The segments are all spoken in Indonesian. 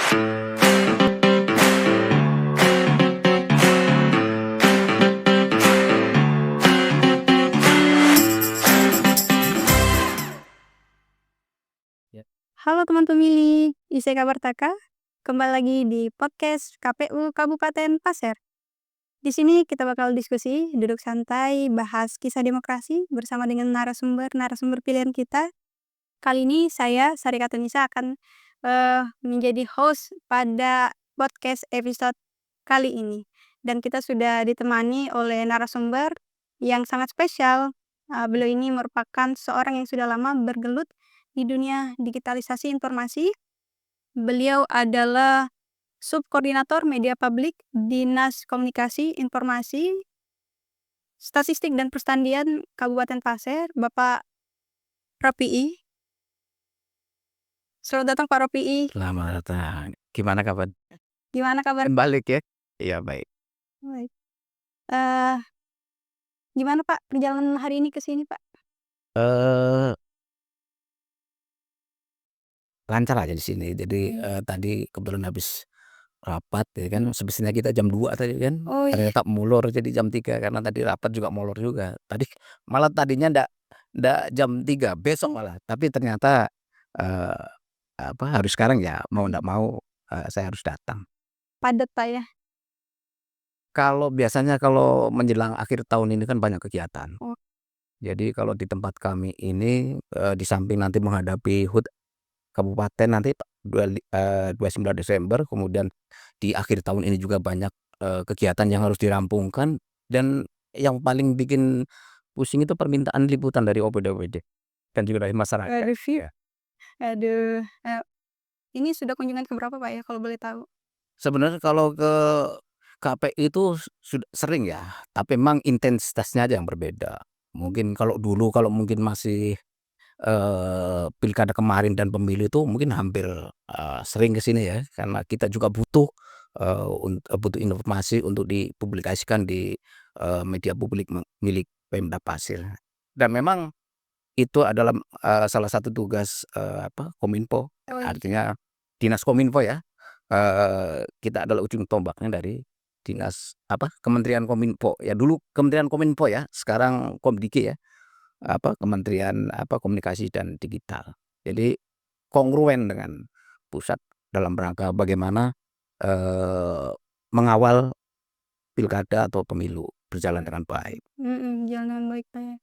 Halo teman pemilih, Iseka Bartaka. Kembali lagi di podcast KPU Kabupaten Pasir. Di sini kita bakal diskusi, duduk santai, bahas kisah demokrasi bersama dengan narasumber pilihan kita. Kali ini saya, Sari Katunisa, akan menjadi host pada podcast episode kali ini. Dan kita sudah ditemani oleh narasumber yang sangat spesial. Beliau ini merupakan seorang yang sudah lama bergelut di dunia digitalisasi informasi. Beliau adalah Subkoordinator Media Publik Dinas Komunikasi Informasi, Statistik dan Pertanian Kabupaten Pasir, Bapak Ropi'i. Selamat datang Pak Ropi'i. Selamat datang. Gimana kabar? Gimana kabar? Balik ya? Iya baik. Baik. Gimana Pak perjalanan hari ini ke sini Pak? Lancar aja di sini. Jadi tadi kebetulan habis rapat ya kan, semestinya kita jam 2 tadi kan. Oh iya. Ternyata molor jadi jam 3 karena tadi rapat juga molor juga. Malah tadinya ndak jam 3 besok malah. Tapi ternyata harus sekarang ya mau ndak mau saya harus datang. Padat Pak ya? Biasanya kalau menjelang akhir tahun ini kan banyak kegiatan. Oh. Jadi kalau di tempat kami ini di samping nanti menghadapi HUT kabupaten nanti 29 Desember, kemudian di akhir tahun ini juga banyak kegiatan yang harus dirampungkan, dan yang paling bikin pusing itu permintaan liputan dari OPD-OPD dan juga dari masyarakat. Review. Ya. Aduh, ini sudah kunjungan ke berapa Pak ya kalau boleh tahu? Sebenarnya kalau ke KPI itu sudah sering ya, tapi memang intensitasnya aja yang berbeda. Mungkin kalau dulu mungkin masih pilkada kemarin dan pemilu itu mungkin hampir sering ke sini ya, karena kita juga butuh butuh informasi untuk dipublikasikan di media publik milik Pemda Pasir. Dan memang itu adalah salah satu tugas Kominfo, artinya Dinas Kominfo ya. Kita adalah ujung tombaknya dari Kementerian Kominfo. Ya dulu Kementerian Kominfo ya, sekarang Komdiki ya. Kementerian Komunikasi dan Digital. Jadi kongruen dengan pusat dalam rangka bagaimana mengawal pilkada atau pemilu berjalan dengan baik. Jalan dengan baik Pak ya.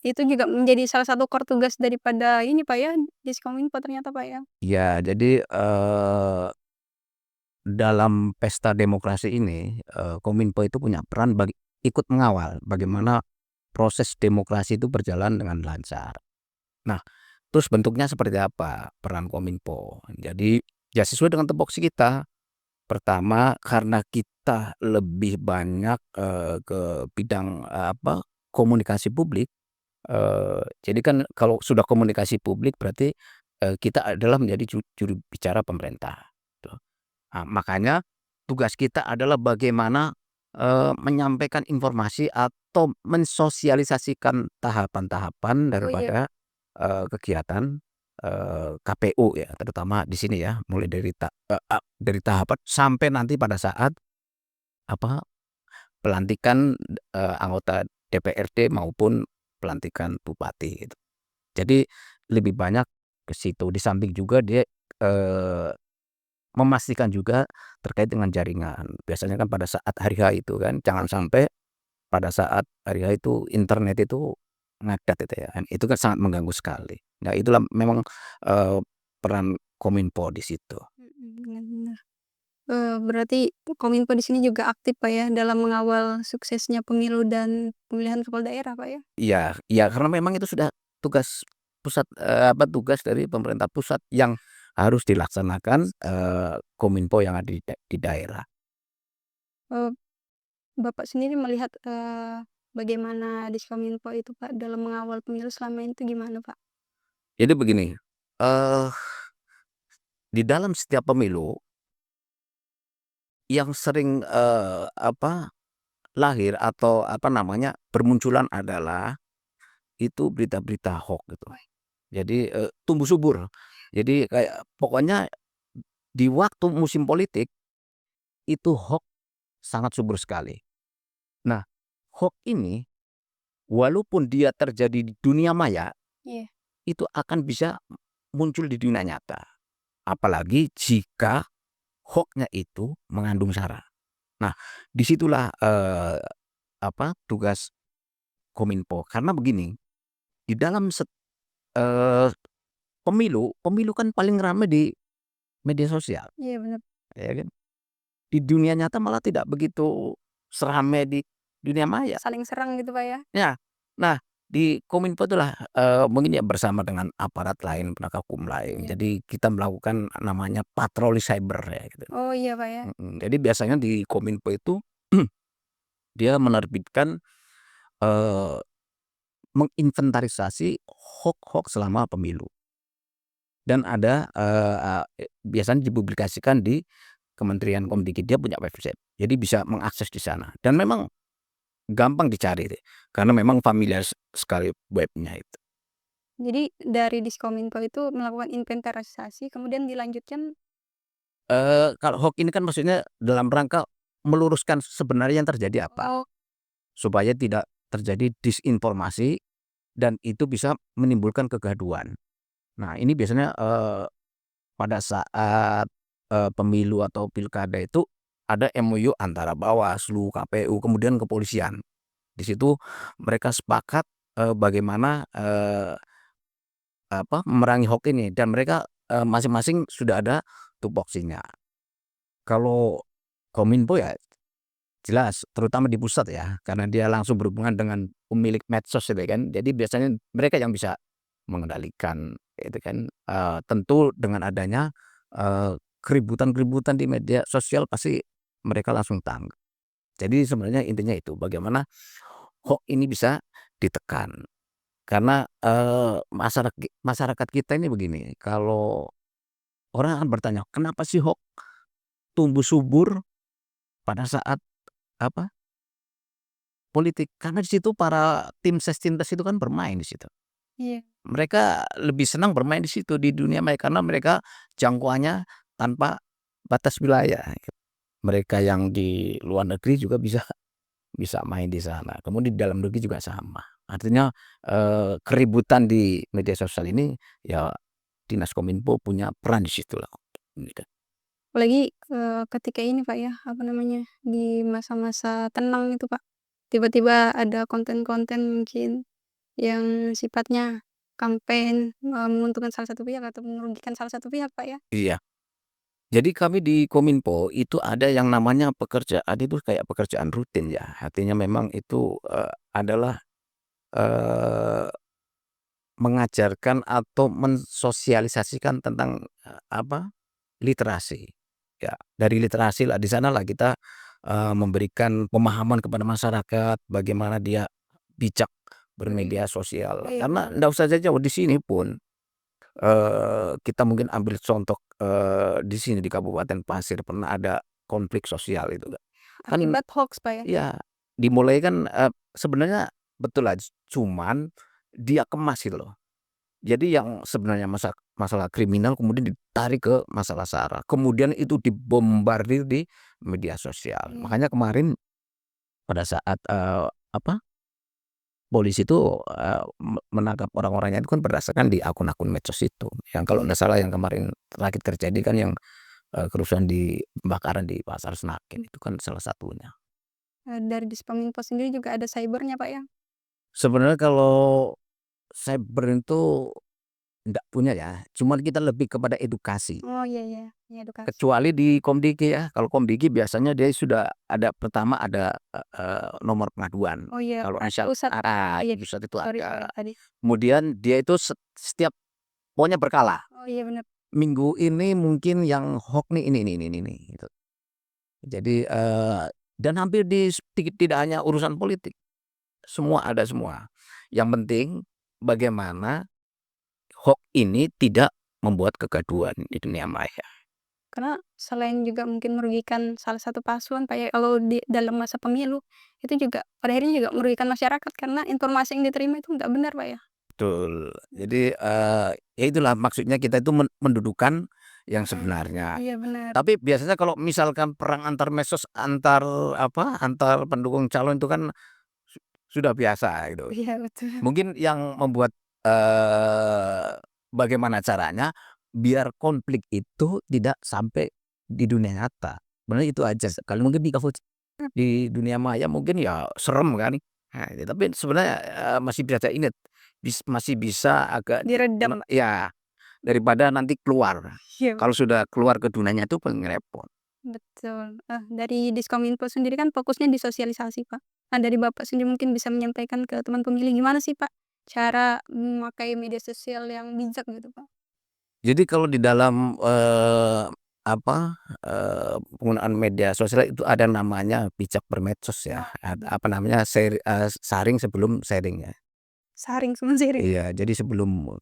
Itu juga menjadi salah satu core tugas daripada ini Pak ya, Diskominfo ternyata Pak ya. Ya, jadi dalam pesta demokrasi ini Kominfo itu punya peran ikut mengawal bagaimana proses demokrasi itu berjalan dengan lancar. Nah, terus bentuknya seperti apa peran Kominfo? Jadi ya sesuai dengan tupoksi kita. Pertama karena kita lebih banyak ke bidang komunikasi publik. Jadi kan kalau sudah komunikasi publik berarti kita adalah menjadi juru bicara pemerintah. Nah, makanya tugas kita adalah bagaimana menyampaikan informasi atau mensosialisasikan tahapan-tahapan daripada kegiatan KPU ya, terutama di sini ya, mulai dari tahapan sampai nanti pada saat pelantikan anggota DPRD maupun pelantikan bupati gitu. Jadi lebih banyak ke situ. Di samping juga dia memastikan juga terkait dengan jaringan. Biasanya kan pada saat hari H itu kan, jangan sampai pada saat hari H itu internet itu ngadat itu ya. Itu kan sangat mengganggu sekali. Nah, itulah memang peran Kominfo di situ. Benar-benar. Berarti Kominfo di sini juga aktif Pak ya dalam mengawal suksesnya pemilu dan pemilihan kepala daerah Pak ya? Iya, karena memang itu sudah tugas pusat tugas dari pemerintah pusat yang harus dilaksanakan Kominfo yang ada di daerah. Bapak sendiri melihat bagaimana Diskominfo itu Pak dalam mengawal pemilu selama itu gimana Pak? Jadi begini, di dalam setiap pemilu yang sering lahir atau bermunculan adalah itu berita-berita hoax gitu. Jadi tumbuh subur. Jadi kayak pokoknya di waktu musim politik itu hoax sangat subur sekali. Nah, hoax ini walaupun dia terjadi di dunia maya, Iya. itu akan bisa muncul di dunia nyata. Apalagi jika hoax-nya itu mengandung sara. Nah, disitulah tugas Kominfo. Karena begini, di dalam eee, pemilu kan paling ramai di media sosial, Iya, bener. ya kan. Di dunia nyata malah tidak begitu seramai di dunia maya. Saling serang gitu, Pak, ya? Ya. Nah, di Kominfo itulah, mungkin ya bersama dengan aparat lain, penegak hukum lain. Iya. Jadi kita melakukan namanya patroli cyber ya gitu. Oh, iya, Pak, ya? Jadi biasanya di Kominfo itu dia menerbitkan, eee, menginventarisasi hoax-hoax selama pemilu. Dan ada, biasanya dipublikasikan di Kementerian Kominfo, dia punya website. Jadi bisa mengakses di sana dan memang gampang dicari deh, karena memang familiar sekali webnya itu. Jadi dari Diskominfo itu melakukan inventarisasi kemudian dilanjutkan. Kalau hoax ini kan maksudnya dalam rangka meluruskan sebenarnya yang terjadi apa, Oh, supaya tidak terjadi disinformasi dan itu bisa menimbulkan kegaduhan. Nah ini biasanya, pada saat, pemilu atau pilkada itu ada MOU antara Bawaslu, KPU, kemudian kepolisian. Di situ mereka sepakat, bagaimana, memerangi hoax ini dan mereka, masing-masing sudah ada tupoksinya. Kalau Kominfo ya jelas terutama di pusat ya, karena dia langsung berhubungan dengan pemilik medsos itu kan. Jadi biasanya mereka yang bisa mengendalikan itu kan, tentu dengan adanya, keributan-keributan di media sosial pasti mereka langsung tanggap. Jadi sebenarnya intinya itu bagaimana hoax ini bisa ditekan. Karena, masyarakat kita ini begini, kalau orang akan bertanya, "Kenapa sih hoax tumbuh subur pada saat, apa, politik?" Karena di situ para tim ses tintas itu kan bermain di situ. iya. Mereka lebih senang bermain di situ, di dunia maya, karena mereka jangkauannya tanpa batas wilayah. Mereka yang di luar negeri juga bisa bisa main di sana, kemudian di dalam negeri juga sama. Artinya, keributan di media sosial ini ya Dinas Kominfo punya peran di situlah, gitu. Apalagi, ketika ini, Pak, ya, apa namanya, di masa-masa tenang itu, Pak. Tiba-tiba ada konten-konten mungkin yang sifatnya campaign, menguntungkan salah satu pihak atau merugikan salah satu pihak, Pak, ya. Iya, jadi kami di Kominfo itu ada yang namanya pekerjaan itu kayak pekerjaan rutin ya, artinya memang itu, adalah, eee, mengajarkan atau mensosialisasikan tentang, literasi. Ya, dari literasi lah di sanalah kita, memberikan pemahaman kepada masyarakat bagaimana dia bijak Mhm. bermedia sosial. Iya, Karena bener. ndak usah jauh-jauh di sini pun, kita mungkin ambil contoh, di sini di Kabupaten Pasir pernah ada konflik sosial itu, Kak. Kan Akibat hoax, Pak, ya. ya dimulai kan, sebenarnya betul aja, cuman dia kemas gitu loh. Jadi yang sebenarnya masalah kriminal kemudian ditarik ke masalah SARA, kemudian itu dibombardir di media sosial. Iya. Makanya kemarin pada saat, polisi itu, menangkap orang-orangnya itu kan berdasarkan di akun-akun medsos itu. Yang kalau Iya. nggak salah yang kemarin terakhir terjadi kan yang, kerusuhan di pembakaran di Pasar Seragen itu kan salah satunya. Dari Diskominfo sendiri juga ada cyber-nya, Pak, ya. Sebenarnya kalau cyber itu nggak punya ya, cuman kita lebih kepada edukasi. Oh, iya, iya, iya, edukasi. Kecuali di Komdiki ya, kalau Komdiki biasanya dia sudah ada pertama ada, nomor pengaduan. Oh, iya, Kalau misal pusat. Oh, iya, di pusat itu sorry, sorry ada. tadi. Kemudian dia itu setiap pokoknya berkala. Oh, iya, bener. Minggu ini mungkin yang hoax nih ini, gitu. Jadi, dan hampir tidak hanya urusan politik, semua ada semua. Yang penting bagaimana hoax ini tidak membuat kegaduhan di dunia maya. Karena selain juga mungkin merugikan salah satu paslon, Pak, ya, kalau di dalam masa pemilu, itu juga pada akhirnya juga merugikan masyarakat karena informasi yang diterima itu nggak benar, Pak, ya. Betul. Mhm. Jadi, ya itulah maksudnya kita itu mendudukan yang sebenarnya. Iya benar. Tapi biasanya kalau misalkan perang antar medsos, antar pendukung calon itu kan su sudah biasa gitu. Iya betul. Mungkin yang membuat, bagaimana caranya biar konflik itu tidak sampai di dunia nyata. Sebenarnya itu aja. Kalau mungkin di dunia maya mungkin ya serem kan. Nah, tapi sebenarnya, masih bisa ingat, masih bisa agak Diredam, Mbak. ya, daripada nanti keluar. Iya, Kalau sudah keluar ke dunia nyata itu paling repot. betul. Dari Diskominfo sendiri kan fokusnya di sosialisasi, Pak. Nah, dari Bapak sendiri mungkin bisa menyampaikan ke teman pemilih gimana sih, Pak, cara memakai media sosial yang bijak gitu, Pak? Jadi kalau di dalam, penggunaan media sosial itu ada namanya bijak bermedsos ya, apa namanya, saring sebelum sharing ya. Saring sama sharing. Iya, jadi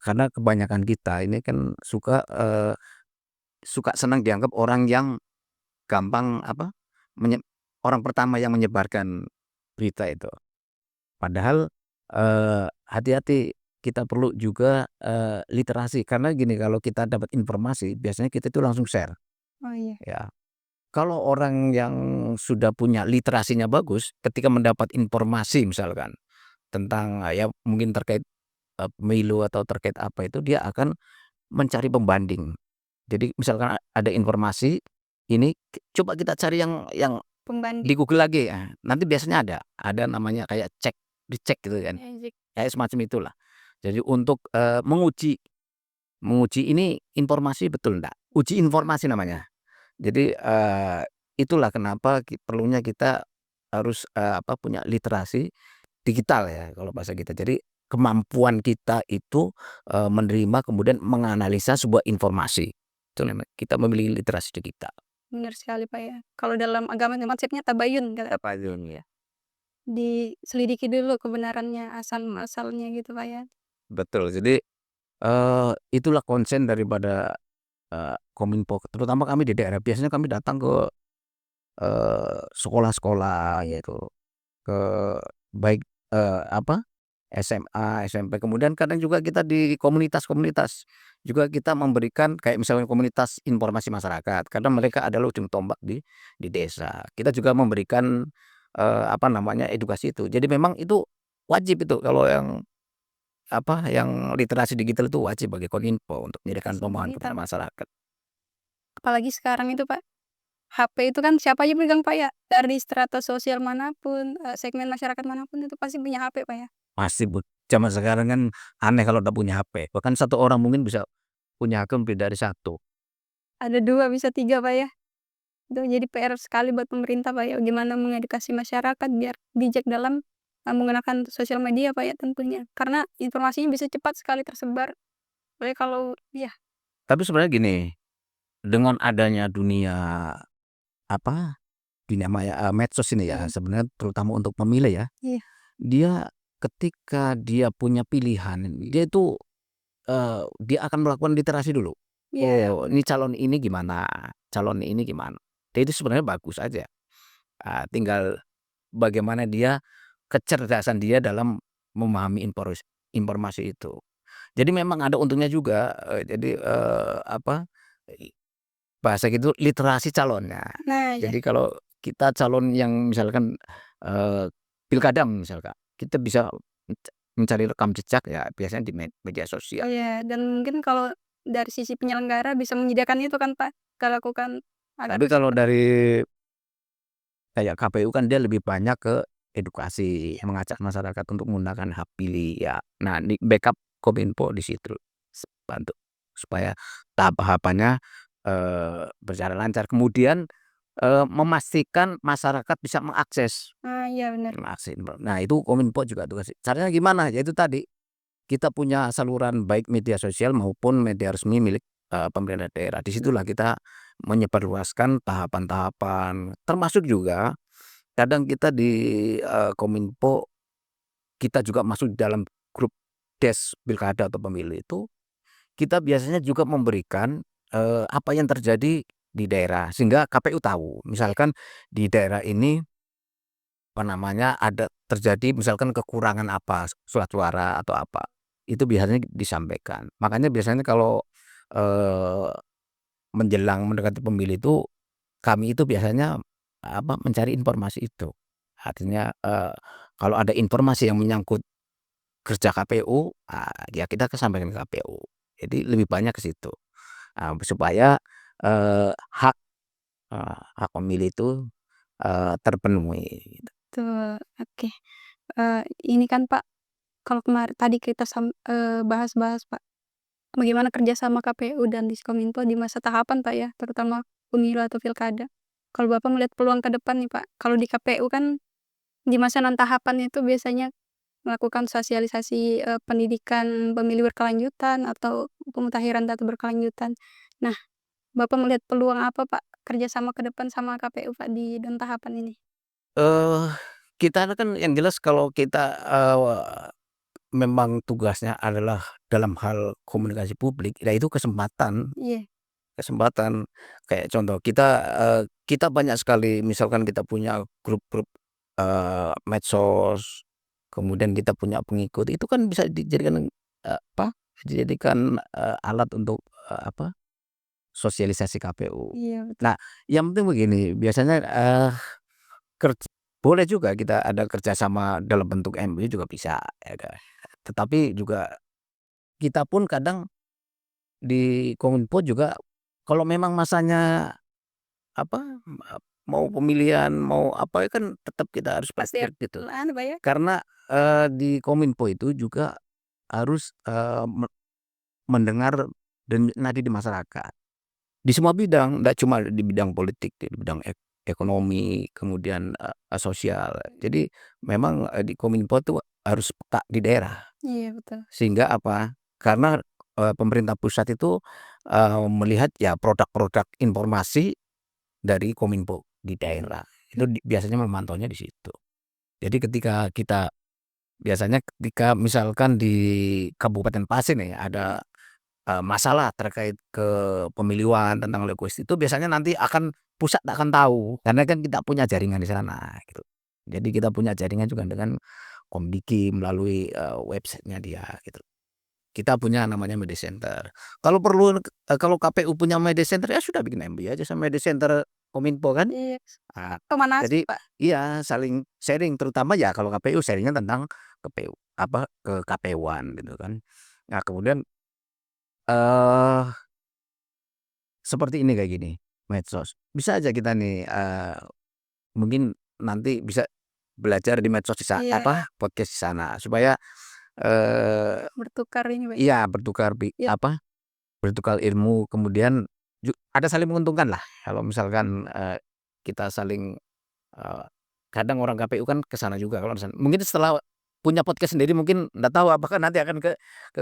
karena kebanyakan kita ini kan suka senang dianggap orang yang gampang orang pertama yang menyebarkan berita itu. Padahal, hati-hati, kita perlu juga, literasi karena gini, kalau kita dapat informasi biasanya kita itu langsung share, Oh, iya. ya. Kalau orang yang sudah punya literasinya bagus, ketika mendapat informasi misalkan tentang, ya mungkin terkait, pemilu atau terkait apa itu, dia akan mencari pembanding. Jadi misalkan ada informasi ini, coba kita cari yang di Pembanding. Google lagi, nanti biasanya ada namanya kayak dicek gitu kan. Ejek. Kayak semacam itulah. Jadi untuk, menguji ini informasi betul ndak, uji informasi namanya. Jadi, itulah kenapa perlunya kita harus, punya literasi digital ya kalau bahasa kita. Jadi kemampuan kita itu, menerima kemudian menganalisa sebuah informasi. Itu namanya kita memiliki literasi digital. Benar sekali, Pak, ya. Kalau dalam agama itu konsepnya tabayun, kata Tabayun ya. diselidiki dulu kebenarannya, asal-muasalnya gitu, Pak, ya. Betul. Jadi, itulah konsen daripada, Kominfo, terutama kami di daerah. Biasanya kami datang ke, sekolah-sekolah yaitu ke baik, SMA, SMP, kemudian kadang juga kita di komunitas-komunitas juga kita memberikan kayak misalnya komunitas informasi masyarakat, karena mereka adalah ujung tombak di desa. Kita juga memberikan, edukasi itu. Jadi memang itu wajib itu kalau yang literasi digital itu wajib bagi Kominfo untuk menyediakan pemahaman Ini kepada masyarakat. apalagi sekarang itu, Pak, HP itu kan siapa aja pegang, Pak, ya. Dari strata sosial manapun, segmen masyarakat manapun itu pasti punya HP, Pak, ya. Pasti zaman sekarang kan aneh kalau ndak punya HP, bahkan satu orang mungkin bisa punya akun lebih dari satu. Ada 2 bisa 3, Pak, ya. Itu jadi PR sekali buat pemerintah, Pak, ya, gimana mengedukasi masyarakat biar bijak dalam, menggunakan sosial media, Pak, ya, tentunya. Karena informasinya bisa cepat sekali tersebar, apalagi kalau iya, Tapi sebenarnya gini, dengan adanya apa, dunia maya, medsos ini ya, mhm, sebenarnya terutama untuk pemilih ya, iya dia ketika dia punya pilihan, dia itu, dia akan melakukan literasi dulu. iya, Oh, ini calon ini gimana, calon ini gimana. Dia itu sebenarnya bagus aja, tinggal bagaimana dia kecerdasan dia dalam memahami informasi itu. Jadi memang ada untungnya juga, jadi, bahasa gitu literasi calonnya. nah, iya, Jadi kalau kita calon yang misalkan, pilkada misalkan, kita bisa mencari rekam jejak ya biasanya di media sosial. iya, dan mungkin kalau dari sisi penyelenggara bisa menyediakan itu kan, Pak, kita lakukan agar Tapi kalau dari kayak KPU kan dia lebih banyak ke edukasi, mengajak masyarakat untuk menggunakan hak pilih ya. Nah, di backup Kominfo di situ, bantu supaya tahap-tahapannya, berjalan lancar. Kemudian, memastikan masyarakat bisa iya bener, nah itu Kominfo juga tugas. Caranya gimana? Ya itu tadi, kita punya saluran baik media sosial maupun media resmi milik, pemerintah daerah. Di situlah kita menyebarluaskan tahapan-tahapan, termasuk juga kadang kita di, Kominfo, kita juga masuk dalam grup pilkada atau pemilu itu, kita biasanya juga memberikan, apa yang terjadi di daerah sehingga KPU tahu. iya, Misalkan di daerah ini, ada terjadi misalkan kekurangan apa, surat suara atau apa, itu biasanya disampaikan. Makanya biasanya kalau, eee, menjelang mendekati pemilu itu, kami itu biasanya, mencari informasi itu. Artinya, kalau ada informasi yang menyangkut kerja KPU, ya kita sampaikan ke KPU. Jadi lebih banyak ke situ, supaya, hak, hak pemilih itu, terpenuhi gitu. Betul, oke. Ini kan Pak, kalau tadi kita bahas-bahas Pak, bagaimana kerjasama KPU dan Diskominfo di masa tahapan Pak ya, terutama pemilu atau pilkada. Kalau Bapak melihat peluang ke depan nih Pak, kalau di KPU kan di masa non tahapan itu biasanya melakukan sosialisasi, pendidikan pemilih berkelanjutan atau pemutahiran data berkelanjutan. Nah, Bapak melihat peluang apa Pak, kerjasama ke depan sama KPU Pak di non tahapan ini? Eee, kita kan yang jelas kalau kita, memang tugasnya adalah dalam hal komunikasi publik, ya itu kesempatan Iya, kesempatan. Kayak contoh kita banyak sekali misalkan kita punya grup-grup, medsos, kemudian kita punya pengikut, itu kan bisa dijadikan, dijadikan, alat untuk, sosialisasi KPU. iya betul. Nah, yang penting begini, biasanya, boleh juga kita ada kerjasama dalam bentuk MOU juga bisa, ya kan. Tetapi juga kita pun kadang di Kominfo juga kalau memang masanya apa, mau pemilihan, mau apa, kan tetap kita harus Pasti praktek gitu. anu Pak ya, Karena, di Kominfo itu juga harus, mendengar dan nadi di masyarakat. Di semua bidang, nggak cuma di bidang politik, di bidang ekonomi, kemudian, sosial. Jadi memang, di Kominfo tuh harus peka di daerah. iya betul. Sehingga apa, karena, pemerintah pusat itu, melihat ya produk-produk informasi dari Kominfo di daerah. Itu biasanya memantaunya di situ. Jadi ketika kita biasanya ketika misalkan di Kabupaten Pasir nih ada, masalah terkait kepemiluan tentang request itu biasanya nanti pusat akan tahu, karena kan kita punya jaringan di sana gitu. Jadi kita punya jaringan juga dengan Komdiki melalui, website-nya dia gitu. Kita punya namanya media center. Kalau KPU punya media center, ya sudah bikin MB aja sama media center Kominfo kan. Iya, Nah, kemana asik jadi Pak. iya saling sharing terutama ya kalau KPU sharing-nya tentang KPU-an gitu kan. Nah kemudian, eee, seperti ini kayak gini, medsos. Bisa aja kita nih, mungkin nanti bisa belajar di medsos Iya, podcast di sana supaya, eee, bertukar ini Pak ya. iya Iya, bertukar ilmu kemudian ada saling menguntungkan lah kalau misalkan, kita saling, eee, kadang orang KPU kan ke sana juga kalau mungkin setelah punya podcast sendiri mungkin nggak tahu apakah nanti akan ke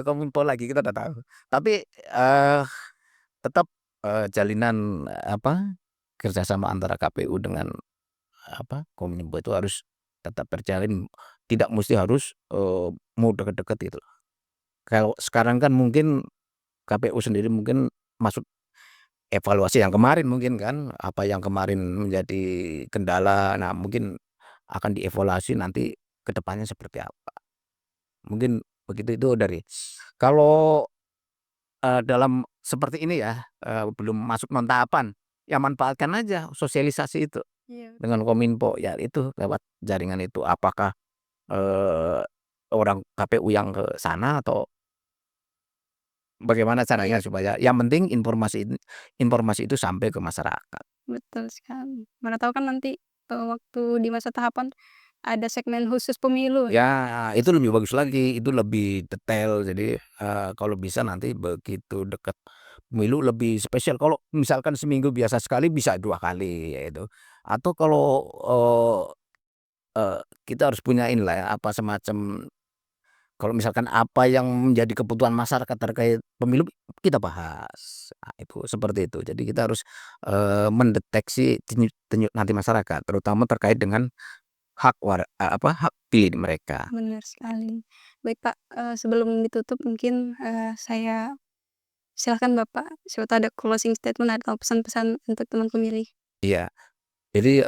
Kominfo lagi kita nggak tahu. Tapi, tetap, jalinan, kerjasama antara KPU dengan, Kominfo itu harus tetap terjalin, tidak musti harus, mau deket-deket gitu. Kalau sekarang kan mungkin KPU sendiri mungkin masuk evaluasi yang kemarin mungkin kan, apa yang kemarin menjadi kendala, nah mungkin akan dievaluasi nanti ke depannya seperti apa. Mungkin begitu itu dari kalau, dalam seperti ini ya, belum masuk non tahapan, ya manfaatkan aja sosialisasi itu iya betul. dengan Kominfo, ya itu lewat jaringan itu. Apakah, eee, orang KPU yang ke sana atau bagaimana Iya, caranya supaya yang penting informasi itu sampai ke masyarakat. betul sekali. Mana tahu kan nanti, waktu di masa tahapan ada segmen khusus pemilu. Ya, itu lebih bagus lagi, itu lebih detail. Jadi, kalau bisa nanti begitu dekat pemilu lebih spesial. Kalau misalkan seminggu biasa sekali, bisa 2 kali, ya itu. Atau kalau, eee eee, kita harus punya inilah ya, semacam kalau misalkan apa yang menjadi kebutuhan masyarakat terkait pemilu, kita bahas. Nah, itu seperti itu. Jadi kita harus, mendeteksi denyut denyut nanti masyarakat, terutama terkait dengan hak pilih mereka. Benar sekali. Baik Pak, sebelum ditutup mungkin, saya silahkan Bapak, siapa tahu ada closing statement atau pesan-pesan untuk teman pemilih. Iya. Jadi,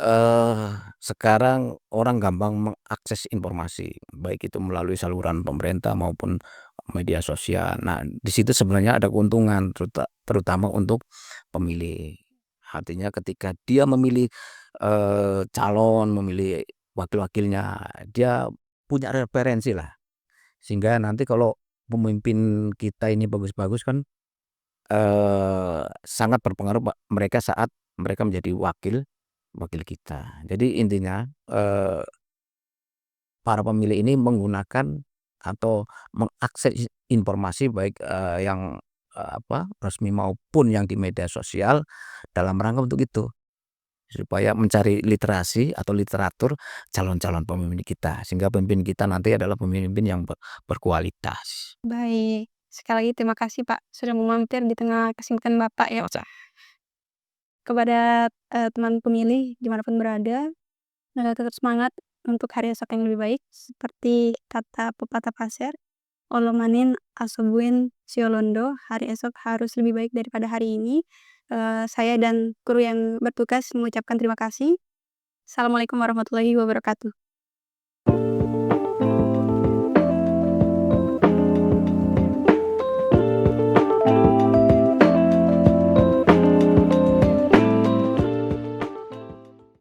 sekarang orang gampang mengakses informasi, baik itu melalui saluran pemerintah maupun media sosial. Nah, di situ sebenarnya ada keuntungan terutama untuk pemilih. Artinya ketika dia memilih, calon, memilih wakil-wakilnya, dia punya referensi lah. Sehingga nanti kalau pemimpin kita ini bagus-bagus kan, sangat berpengaruh mereka saat mereka menjadi wakil wakil kita. Jadi intinya, para pemilih ini menggunakan atau mengakses informasi baik, yang, resmi maupun yang di media sosial dalam rangka untuk itu, supaya mencari literasi atau literatur calon-calon pemimpin kita, sehingga pemimpin kita nanti adalah pemimpin yang berkualitas. Baik, sekali lagi terima kasih, Pak, sudah mau mampir di tengah kesibukan Bapak ya. Kepada, teman pemilih dimanapun berada, tetap semangat untuk hari esok yang lebih baik. Seperti kata pepatah Pasir, "Olo manin asobuin siolondo," hari esok harus lebih baik daripada hari ini. Saya dan kru yang bertugas mengucapkan terima kasih. Assalamualaikum warahmatullahi wabarakatuh.